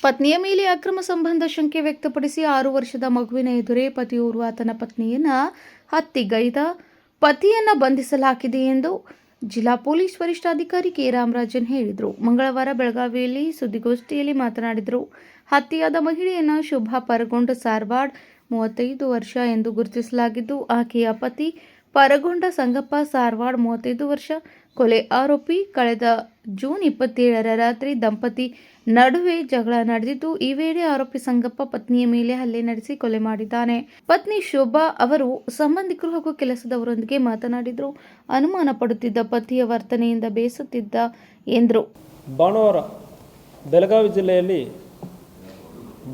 ಪತ್ನಿಯ ಮೇಲೆ ಅಕ್ರಮ ಸಂಬಂಧ ಶಂಕೆ ವ್ಯಕ್ತಪಡಿಸಿ 6 ವರ್ಷದ ಮಗುವಿನ ಎದುರೇ ಪತಿಯೋರ್ವ ತನ್ನ ಪತ್ನಿಯನ್ನ ಹತ್ಯೆಗೈದ ಪತಿಯನ್ನ ಬಂಧಿಸಲಾಗಿದೆ ಎಂದು ಜಿಲ್ಲಾ ಪೊಲೀಸ್ ವರಿಷ್ಠಾಧಿಕಾರಿ ಕೆ ರಾಮರಾಜನ್ ಹೇಳಿದರು. ಮಂಗಳವಾರ ಬೆಳಗಾವಿಯಲ್ಲಿ ಸುದ್ದಿಗೋಷ್ಠಿಯಲ್ಲಿ ಮಾತನಾಡಿದರು. ಹತ್ಯೆಯಾದ ಮಹಿಳೆಯನ್ನ ಶೋಭಾ ಪರಗೊಂಡ ಸಾರವಾಡ್ 35 ವರ್ಷ ಎಂದು ಗುರುತಿಸಲಾಗಿದ್ದು, ಆಕೆಯ ಪತಿ ಪರಗೊಂಡ ಸಂಗಪ್ಪ ಸಾರವಾಡ್ 35 ವರ್ಷ. ಕೊಲೆ ಆರೋಪಿ ಕಳೆದ ಜೂನ್ 27ರ ರಾತ್ರಿ ದಂಪತಿ ನಡುವೆ ಜಗಳ ನಡೆದಿದ್ದು, ಈ ವೇಳೆ ಆರೋಪಿ ಸಂಗಪ್ಪ ಪತ್ನಿಯ ಮೇಲೆ ಹಲ್ಲೆ ನಡೆಸಿ ಕೊಲೆ ಮಾಡಿದ್ದಾನೆ. ಪತ್ನಿ ಶೋಭಾ ಅವರು ಸಂಬಂಧಿಕರು ಹಾಗೂ ಕೆಲಸದವರೊಂದಿಗೆ ಮಾತನಾಡಿದ್ರು. ಅನುಮಾನ ಪಡುತ್ತಿದ್ದ ಪತಿಯ ವರ್ತನೆಯಿಂದ ಬೇಸತ್ತಿದ್ದ ಎಂದರು. ಭಾನುವಾರ ಬೆಳಗಾವಿ ಜಿಲ್ಲೆಯಲ್ಲಿ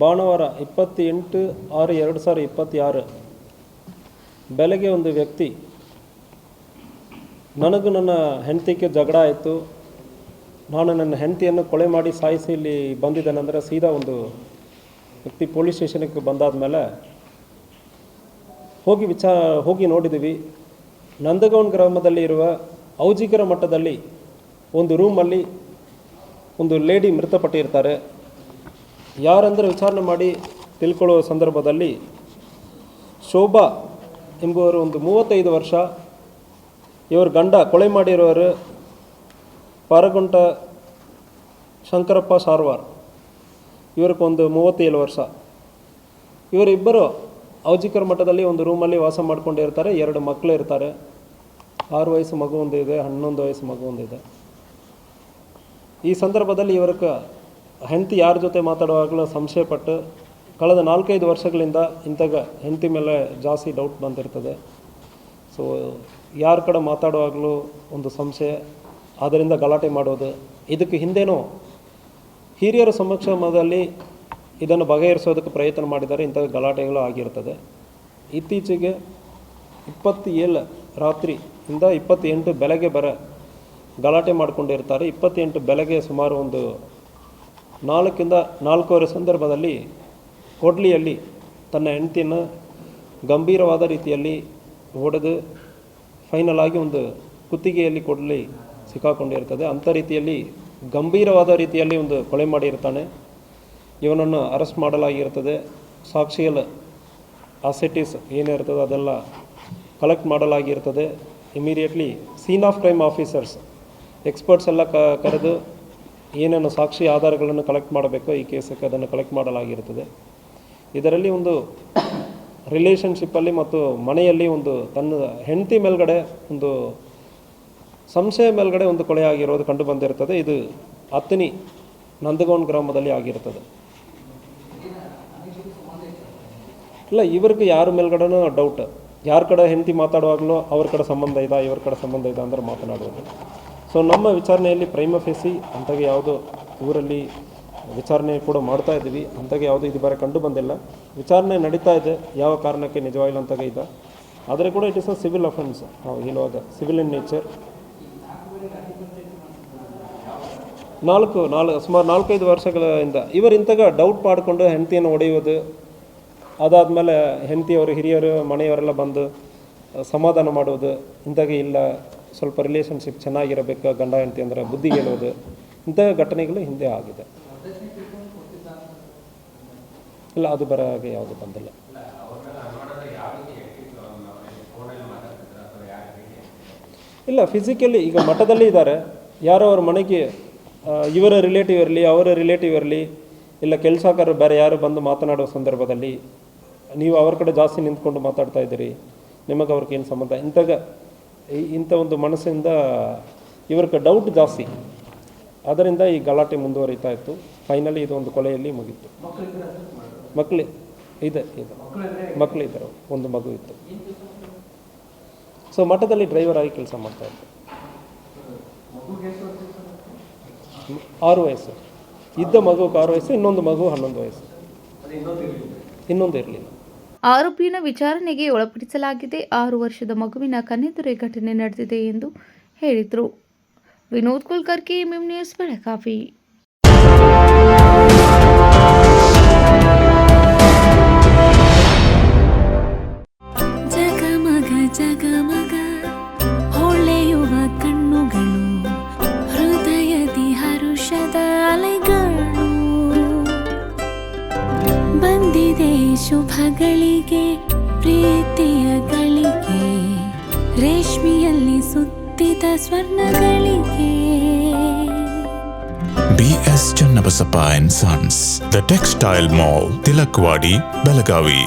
ಭಾನುವಾರ 28/6/2026 ಬೆಳಗ್ಗೆ ಒಂದು ವ್ಯಕ್ತಿ ನನಗೂ ನನ್ನ ಹೆಂಡತಿಗೆ ಜಗಳ ಆಯಿತು, ನಾನು ನನ್ನ ಹೆಂಡತಿಯನ್ನು ಕೊಲೆ ಮಾಡಿ ಸಾಯಿಸಿ ಇಲ್ಲಿ ಬಂದಿದ್ದೇನೆಂದರೆ ಸೀದಾ ಒಂದು ವ್ಯಕ್ತಿ ಪೊಲೀಸ್ ಸ್ಟೇಷನ್ಗೆ ಬಂದಾದ ಮೇಲೆ ಹೋಗಿ ನೋಡಿದ್ದೀವಿ. ನಂದಗೌನ್ ಗ್ರಾಮದಲ್ಲಿ ಇರುವ ಔಜಿಗರ ಮಠದಲ್ಲಿ ಒಂದು ರೂಮಲ್ಲಿ ಒಂದು ಲೇಡಿ ಮೃತಪಟ್ಟಿರ್ತಾರೆ. ಯಾರೆಂದರೆ ವಿಚಾರಣೆ ಮಾಡಿ ತಿಳ್ಕೊಳ್ಳುವ ಸಂದರ್ಭದಲ್ಲಿ ಶೋಭಾ ಎಂಬುವರು ಒಂದು 35 ವರ್ಷ, ಇವರು ಗಂಡ ಕೊಲೆ ಮಾಡಿರೋರು ಪಾರಗುಂಟ ಶಂಕರಪ್ಪ ಸಾರವಾರ್, ಇವ್ರಿಗೊಂದು 37 ವರ್ಷ. ಇವರಿಬ್ಬರು ಔಜಿಕರ ಮಠದಲ್ಲಿ ಒಂದು ರೂಮಲ್ಲಿ ವಾಸ ಮಾಡ್ಕೊಂಡಿರ್ತಾರೆ. 2 ಮಕ್ಕಳು ಇರ್ತಾರೆ. 6 ವಯಸ್ಸು ಮಗು ಒಂದಿದೆ, 11 ವಯಸ್ಸು ಮಗು ಒಂದಿದೆ. ಈ ಸಂದರ್ಭದಲ್ಲಿ ಇವ್ರಿಗೆ ಹೆಂಡತಿ ಯಾರ ಜೊತೆ ಮಾತಾಡುವಾಗಲೂ ಸಂಶಯಪಟ್ಟು ಕಳೆದ 4-5 ವರ್ಷಗಳಿಂದ ಇಂಥಗ ಹೆಂಡತಿ ಮೇಲೆ ಜಾಸ್ತಿ ಡೌಟ್ ಬಂದಿರ್ತದೆ. ಸೊ ಯಾರ ಕಡೆ ಮಾತಾಡುವಾಗಲೂ ಒಂದು ಸಂಶಯ, ಆದ್ದರಿಂದ ಗಲಾಟೆ ಮಾಡೋದು. ಇದಕ್ಕೆ ಹಿಂದೆನೂ ಹಿರಿಯರ ಸಮಕ್ಷಮದಲ್ಲಿ ಇದನ್ನು ಬಗೆಹರಿಸೋದಕ್ಕೆ ಪ್ರಯತ್ನ ಮಾಡಿದ್ದಾರೆ. ಇಂಥ ಗಲಾಟೆಗಳು ಆಗಿರ್ತದೆ. ಇತ್ತೀಚೆಗೆ 27 ರಾತ್ರಿಯಿಂದ 28 ಬೆಳಗ್ಗೆ ಗಲಾಟೆ ಮಾಡಿಕೊಂಡಿರ್ತಾರೆ. 28 ಬೆಳಗ್ಗೆ ಸುಮಾರು ಒಂದು 4ರಿಂದ 4:15 ಸಂದರ್ಭದಲ್ಲಿ ಕೊಡ್ಲಿಯಲ್ಲಿ ತನ್ನ ಹೆಂಡತಿಯನ್ನು ಗಂಭೀರವಾದ ರೀತಿಯಲ್ಲಿ ಹೊಡೆದು ಫೈನಲ್ ಆಗಿ ಒಂದು ಕುತ್ತಿಗೆಯಲ್ಲಿ ಕೊಡ್ಲಿ ಸಿಕ್ಕಾಕೊಂಡಿರ್ತದೆ. ಅಂಥ ರೀತಿಯಲ್ಲಿ ಗಂಭೀರವಾದ ರೀತಿಯಲ್ಲಿ ಒಂದು ಕೊಲೆ ಮಾಡಿರ್ತಾನೆ. ಇವನನ್ನು ಅರೆಸ್ಟ್ ಮಾಡಲಾಗಿರ್ತದೆ. ಸಾಕ್ಷಿಗಳ ಅಸೆಟೀಸ್ ಏನಿರ್ತದೆ ಅದೆಲ್ಲ ಕಲೆಕ್ಟ್ ಮಾಡಲಾಗಿರ್ತದೆ. Immediately scene of crime officers experts ಎಲ್ಲ ಕರೆದು ಏನೇನು ಸಾಕ್ಷಿ ಆಧಾರಗಳನ್ನು ಕಲೆಕ್ಟ್ ಮಾಡಬೇಕು ಈ ಕೇಸಕ್ಕೆ ಅದನ್ನು ಕಲೆಕ್ಟ್ ಮಾಡಲಾಗಿರ್ತದೆ. ಇದರಲ್ಲಿ ಒಂದು ರಿಲೇಷನ್ಶಿಪ್ಪಲ್ಲಿ ಮತ್ತು ಮನೆಯಲ್ಲಿ ಒಂದು ತನ್ನ ಹೆಂಡತಿ ಮೇಲ್ಗಡೆ ಒಂದು ಸಂಶಯ ಮೇಲ್ಗಡೆ ಒಂದು ಕೊಲೆ ಆಗಿರೋದು ಕಂಡು ಬಂದಿರ್ತದೆ. ಇದು ಅತ್ತನಿ ನಂದಗೌನ್ ಗ್ರಾಮದಲ್ಲಿ ಆಗಿರ್ತದೆ. ಇಲ್ಲ, ಇವ್ರಿಗೆ ಯಾರ ಮೇಲ್ಗಡೆನೂ ಡೌಟ್, ಯಾರ ಕಡೆ ಹೆಂಡತಿ ಮಾತಾಡುವಾಗಲೂ ಅವ್ರ ಕಡೆ ಸಂಬಂಧ ಇದೆ, ಇವ್ರ ಕಡೆ ಸಂಬಂಧ ಇದೆ ಅಂದ್ರೆ ಮಾತನಾಡೋದು. ಸೊ ನಮ್ಮ ವಿಚಾರಣೆಯಲ್ಲಿ ಪ್ರೈಮ ಫೇಸಿ ಅಂಥಗೆ ಯಾವುದೋ ಊರಲ್ಲಿ ವಿಚಾರಣೆ ಕೂಡ ಮಾಡ್ತಾ ಇದ್ದೀವಿ. ಅಂಥಗೆ ಯಾವುದೋ ಇದು ಬಾರಿ ಕಂಡು ಬಂದಿಲ್ಲ. ವಿಚಾರಣೆ ನಡೀತಾ ಇದೆ, ಯಾವ ಕಾರಣಕ್ಕೆ ನಿಜವಾಗಿಲ್ಲ ಅಂತಾಗ ಇದೆ. ಆದರೆ ಕೂಡ it is a civil offence. ನಾವು ಹೇಳುವಾಗ ಸಿವಿಲ್ ಇನ್ ನೇಚರ್. ಸುಮಾರು 4-5 ವರ್ಷಗಳಿಂದ ಇವರು ಇಂಥಗ ಡೌಟ್ ಮಾಡಿಕೊಂಡು ಹೆಂಡತಿಯನ್ನು ಹೊಡೆಯೋದು, ಅದಾದಮೇಲೆ ಹೆಂಡತಿಯವರು ಹಿರಿಯರು ಮನೆಯವರೆಲ್ಲ ಬಂದು ಸಮಾಧಾನ ಮಾಡೋದು, ಇಂಥಗೆ ಇಲ್ಲ ಸ್ವಲ್ಪ ರಿಲೇಷನ್ಶಿಪ್ ಚೆನ್ನಾಗಿರಬೇಕು ಗಂಡ ಹೆಂಡತಿ ಅಂದರೆ ಬುದ್ಧಿ ಹೇಳೋದು, ಇಂಥ ಘಟನೆಗಳು ಹಿಂದೆ ಆಗಿದೆ. ಇಲ್ಲ, ಅದು ಬರೋಗೆ ಯಾವುದು ಬಂದಿಲ್ಲ. ಇಲ್ಲ, ಫಿಸಿಕಲಿ ಈಗ ಮಠದಲ್ಲಿ ಇದ್ದಾರೆ, ಯಾರೋ ಅವ್ರ ಮನೆಗೆ ಇವರ ರಿಲೇಟಿವ್ ಇರಲಿ ಅವರ ರಿಲೇಟಿವ್ ಇರಲಿ ಇಲ್ಲ ಕೆಲಸಗಾರರು ಬೇರೆ ಯಾರು ಬಂದು ಮಾತನಾಡೋ ಸಂದರ್ಭದಲ್ಲಿ ನೀವು ಅವ್ರ ಕಡೆ ಜಾಸ್ತಿ ನಿಂತ್ಕೊಂಡು ಮಾತಾಡ್ತಾ ಇದ್ದೀರಿ, ನಿಮಗೆ ಅವ್ರಿಗೆ ಏನು ಸಂಬಂಧ, ಇಂಥ ಒಂದು ಮನಸ್ಸಿಂದ ಇವ್ರಿಗೆ ಡೌಟ್ ಜಾಸ್ತಿ. ಅದರಿಂದ ಈ ಗಲಾಟೆ ಮುಂದುವರಿತಾ ಇತ್ತು. ಫೈನಲಿ ಇದು ಒಂದು ಕೊಲೆಯಲ್ಲಿ ಮುಗೀತು. ಮಕ್ಕಳಿದ್ದರು, ಒಂದು ಮಗು ಇತ್ತು. ಸೊ ಮಠದಲ್ಲಿ ಡ್ರೈವರ್ ಆಗಿ ಕೆಲಸ ಮಾಡ್ತಾ ಇತ್ತು. 6 ವಯಸ್ಸು ಇದ್ದ ಮಗುಗೆ 6 ವಯಸ್ಸು, ಇನ್ನೊಂದು ಮಗು 11 ವಯಸ್ಸು, ಇನ್ನೊಂದು ಇರಲಿಲ್ಲ. ಆರೋಪಿಯನ್ನು ವಿಚಾರಣೆಗೆ ಒಳಪಡಿಸಲಾಗಿದೆ. 6 ವರ್ಷದ ಮಗುವಿನ ಕಣ್ಣೆದುರೇ ಘಟನೆ ನಡೆದಿದೆ ಎಂದು ಹೇಳಿದರು. Vinod Kulkarni, MM news, Belagavi. ಜಗಮಗ ಹೊಳೆಯುವ ಕಣ್ಣುಗಳು, ಹೃದಯದಿ ಹರುಷದ ಅಲೆಗಳು. ಶುಭಗಳಿಗೆ ಪ್ರೀತಿಯ ಗಳಿಗೆ ರೇಷ್ಮೆಯಲ್ಲಿ ಸುತ್ತಿದ ಸ್ವರ್ಣಗಳಿಗೆ BS Channabasappa and Sons, The Textile Mall, Tilakwadi, Belagavi.